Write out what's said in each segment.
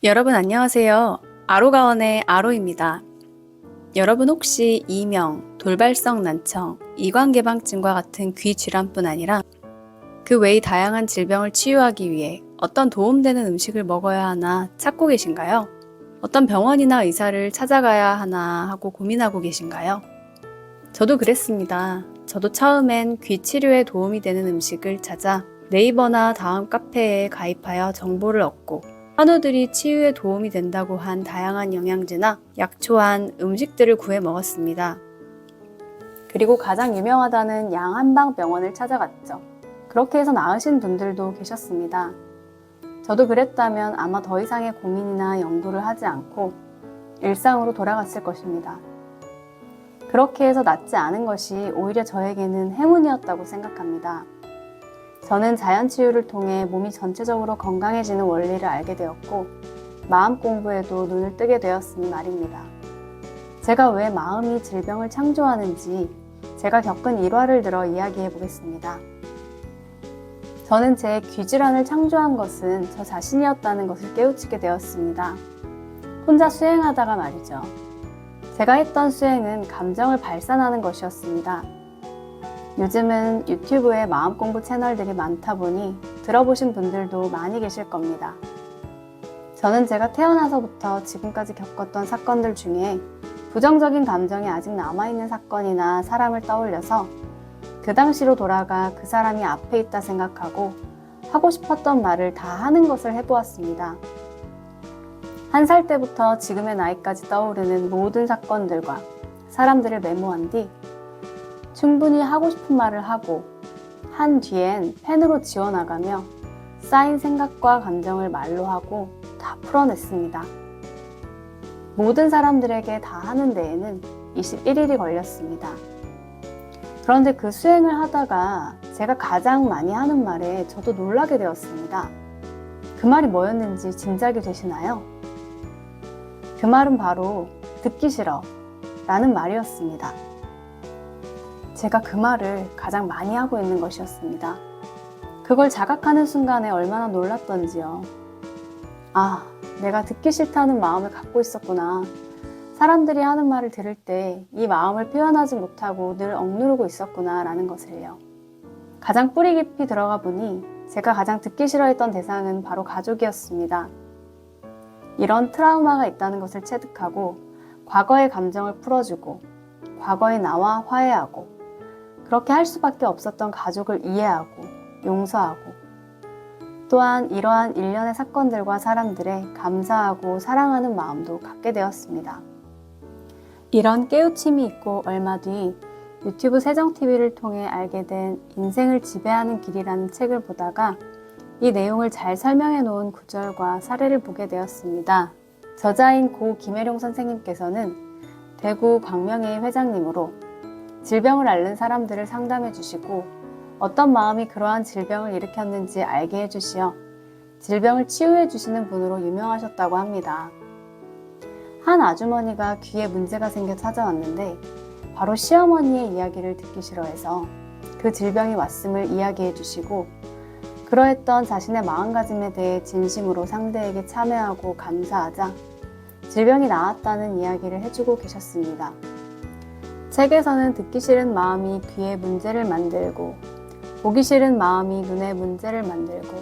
여러분 안녕하세요. 아로가원의 아로입니다. 여러분 혹시 이명, 돌발성 난청, 이관개방증과 같은 귀 질환뿐 아니라 그 외의 다양한 질병을 치유하기 위해 어떤 도움되는 음식을 먹어야 하나 찾고 계신가요? 어떤 병원이나 의사를 찾아가야 하나 하고 고민하고 계신가요? 저도 그랬습니다. 저도 처음엔 귀 치료에 도움이 되는 음식을 찾아 네이버나 다음 카페에 가입하여 정보를 얻고 한우들이 치유에 도움이 된다고 한 다양한 영양제나 약초한 음식들을 구해 먹었습니다. 그리고 가장 유명하다는 양한방병원을 찾아갔죠. 그렇게 해서 나으신 분들도 계셨습니다. 저도 그랬다면 아마 더 이상의 고민이나 연구를 하지 않고 일상으로 돌아갔을 것입니다. 그렇게 해서 낫지 않은 것이 오히려 저에게는 행운이었다고 생각합니다. 저는 자연치유를 통해 몸이 전체적으로 건강해지는 원리를 알게 되었고 마음 공부에도 눈을 뜨게 되었으니 말입니다. 제가 왜 마음이 질병을 창조하는지 제가 겪은 일화를 들어 이야기해 보겠습니다. 저는 제 귀질환을 창조한 것은 저 자신이었다는 것을 깨우치게 되었습니다. 혼자 수행하다가 말이죠. 제가 했던 수행은 감정을 발산하는 것이었습니다. 요즘은 유튜브에 마음공부 채널들이 많다 보니 들어보신 분들도 많이 계실 겁니다. 저는 제가 태어나서부터 지금까지 겪었던 사건들 중에 부정적인 감정이 아직 남아있는 사건이나 사람을 떠올려서 그 당시로 돌아가 그 사람이 앞에 있다 생각하고 하고 싶었던 말을 다 하는 것을 해보았습니다. 1살 때부터 지금의 나이까지 떠오르는 모든 사건들과 사람들을 메모한 뒤 충분히 하고 싶은 말을 하고 한 뒤엔 펜으로 지워나가며 쌓인 생각과 감정을 말로 하고 다 풀어냈습니다. 모든 사람들에게 다 하는 데에는 21일이 걸렸습니다. 그런데 그 수행을 하다가 제가 가장 많이 하는 말에 저도 놀라게 되었습니다. 그 말이 뭐였는지 짐작이 되시나요? 그 말은 바로 듣기 싫어 라는 말이었습니다. 제가 그 말을 가장 많이 하고 있는 것이었습니다. 그걸 자각하는 순간에 얼마나 놀랐던지요. 아, 내가 듣기 싫다는 마음을 갖고 있었구나. 사람들이 하는 말을 들을 때 이 마음을 표현하지 못하고 늘 억누르고 있었구나 라는 것을요. 가장 뿌리 깊이 들어가 보니 제가 가장 듣기 싫어했던 대상은 바로 가족이었습니다. 이런 트라우마가 있다는 것을 체득하고 과거의 감정을 풀어주고 과거의 나와 화해하고 그렇게 할 수밖에 없었던 가족을 이해하고 용서하고 또한 이러한 일련의 사건들과 사람들에 감사하고 사랑하는 마음도 갖게 되었습니다. 이런 깨우침이 있고 얼마 뒤 유튜브 세정TV를 통해 알게 된 인생을 지배하는 길이라는 책을 보다가 이 내용을 잘 설명해 놓은 구절과 사례를 보게 되었습니다. 저자인 고 김혜룡 선생님께서는 대구 광명회의 회장님으로 질병을 앓는 사람들을 상담해 주시고 어떤 마음이 그러한 질병을 일으켰는지 알게 해주시어 질병을 치유해 주시는 분으로 유명하셨다고 합니다. 한 아주머니가 귀에 문제가 생겨 찾아왔는데 바로 시어머니의 이야기를 듣기 싫어해서 그 질병이 왔음을 이야기해 주시고 그러했던 자신의 마음가짐에 대해 진심으로 상대에게 참여하고 감사하자 질병이 나았다는 이야기를 해주고 계셨습니다. 책에서는 듣기 싫은 마음이 귀에 문제를 만들고 보기 싫은 마음이 눈에 문제를 만들고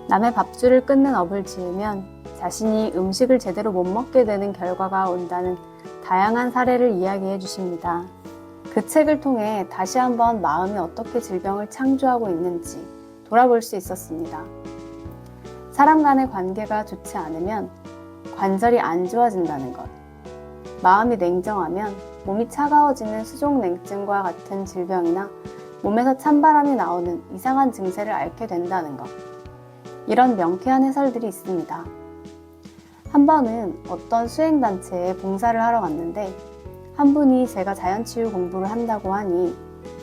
남의 밥줄을 끊는 업을 지으면 자신이 음식을 제대로 못 먹게 되는 결과가 온다는 다양한 사례를 이야기해 주십니다. 그 책을 통해 다시 한번 마음이 어떻게 질병을 창조하고 있는지 돌아볼 수 있었습니다. 사람 간의 관계가 좋지 않으면 관절이 안 좋아진다는 것, 마음이 냉정하면 몸이 차가워지는 수족냉증과 같은 질병이나 몸에서 찬바람이 나오는 이상한 증세를 앓게 된다는 것, 이런 명쾌한 해설들이 있습니다. 한 번은 어떤 수행단체에 봉사를 하러 갔는데 한 분이 제가 자연치유 공부를 한다고 하니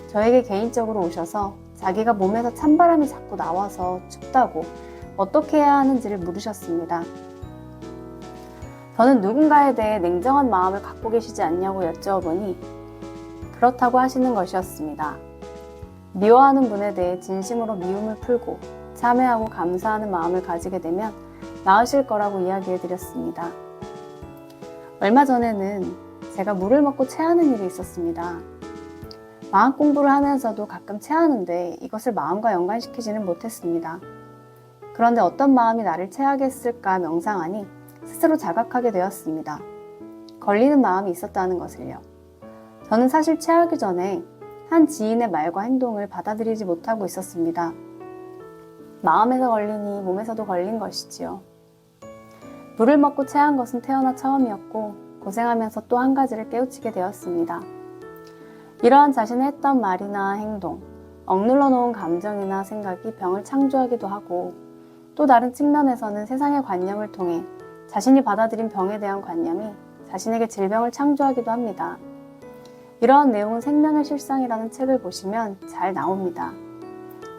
저에게 개인적으로 오셔서 자기가 몸에서 찬바람이 자꾸 나와서 춥다고 어떻게 해야 하는지를 물으셨습니다. 저는 누군가에 대해 냉정한 마음을 갖고 계시지 않냐고 여쭤보니 그렇다고 하시는 것이었습니다. 미워하는 분에 대해 진심으로 미움을 풀고 참회하고 감사하는 마음을 가지게 되면 나으실 거라고 이야기해 드렸습니다. 얼마 전에는 제가 물을 먹고 체하는 일이 있었습니다. 마음 공부를 하면서도 가끔 체하는데 이것을 마음과 연관시키지는 못했습니다. 그런데 어떤 마음이 나를 체하게 했을까 명상하니 스스로 자각하게 되었습니다. 걸리는 마음이 있었다는 것을요. 저는 사실 체하기 전에 한 지인의 말과 행동을 받아들이지 못하고 있었습니다. 마음에서 걸리니 몸에서도 걸린 것이지요. 물을 먹고 체한 것은 태어나 처음이었고 고생하면서 또 한 가지를 깨우치게 되었습니다. 이러한 자신의 했던 말이나 행동, 억눌러 놓은 감정이나 생각이 병을 창조하기도 하고 또 다른 측면에서는 세상의 관념을 통해 자신이 받아들인 병에 대한 관념이 자신에게 질병을 창조하기도 합니다. 이러한 내용은 생명의 실상이라는 책을 보시면 잘 나옵니다.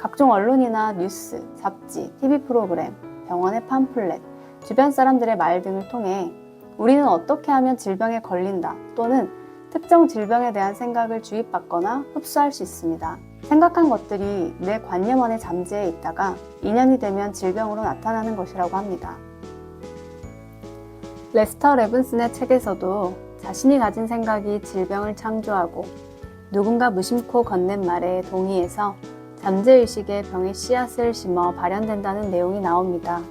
각종 언론이나 뉴스, 잡지, TV 프로그램, 병원의 팜플렛, 주변 사람들의 말 등을 통해 우리는 어떻게 하면 질병에 걸린다 또는 특정 질병에 대한 생각을 주입받거나 흡수할 수 있습니다. 생각한 것들이 내 관념 안에 잠재해 있다가 인연이 되면 질병으로 나타나는 것이라고 합니다. 레스터 레븐슨의 책에서도 자신이 가진 생각이 질병을 창조하고 누군가 무심코 건넨 말에 동의해서 잠재의식의 병의 씨앗을 심어 발현된다는 내용이 나옵니다.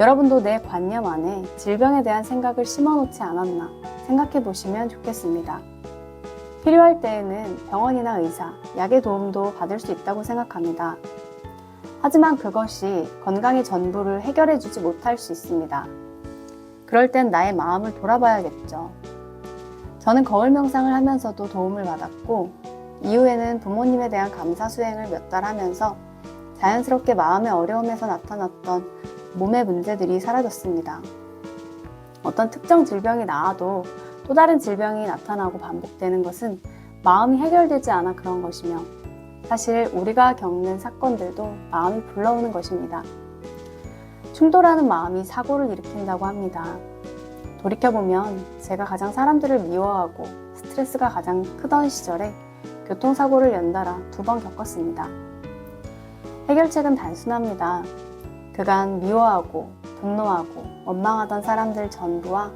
여러분도 내 관념 안에 질병에 대한 생각을 심어놓지 않았나 생각해 보시면 좋겠습니다. 필요할 때에는 병원이나 의사, 약의 도움도 받을 수 있다고 생각합니다. 하지만 그것이 건강의 전부를 해결해 주지 못할 수 있습니다. 그럴 땐 나의 마음을 돌아봐야겠죠. 저는 거울 명상을 하면서도 도움을 받았고 이후에는 부모님에 대한 감사 수행을 몇 달 하면서 자연스럽게 마음의 어려움에서 나타났던 몸의 문제들이 사라졌습니다. 어떤 특정 질병이 나아도 또 다른 질병이 나타나고 반복되는 것은 마음이 해결되지 않아 그런 것이며 사실 우리가 겪는 사건들도 마음이 불러오는 것입니다. 충돌하는 마음이 사고를 일으킨다고 합니다. 돌이켜보면 제가 가장 사람들을 미워하고 스트레스가 가장 크던 시절에 교통사고를 연달아 2번 겪었습니다. 해결책은 단순합니다. 그간 미워하고 분노하고 원망하던 사람들 전부와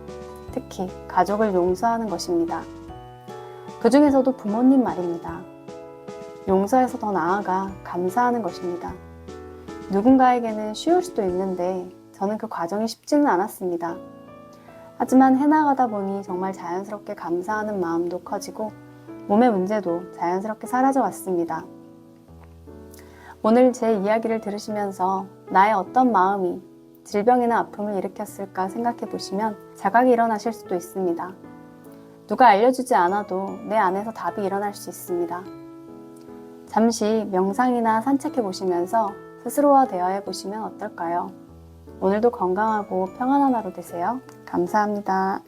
특히 가족을 용서하는 것입니다. 그 중에서도 부모님 말입니다. 용서해서 더 나아가 감사하는 것입니다. 누군가에게는 쉬울 수도 있는데 저는 그 과정이 쉽지는 않았습니다. 하지만 해나가다 보니 정말 자연스럽게 감사하는 마음도 커지고 몸의 문제도 자연스럽게 사라져 왔습니다. 오늘 제 이야기를 들으시면서 나의 어떤 마음이 질병이나 아픔을 일으켰을까 생각해 보시면 자각이 일어나실 수도 있습니다. 누가 알려주지 않아도 내 안에서 답이 일어날 수 있습니다. 잠시 명상이나 산책해 보시면서 스스로와 대화해 보시면 어떨까요? 오늘도 건강하고 평안한 하루 되세요. 감사합니다.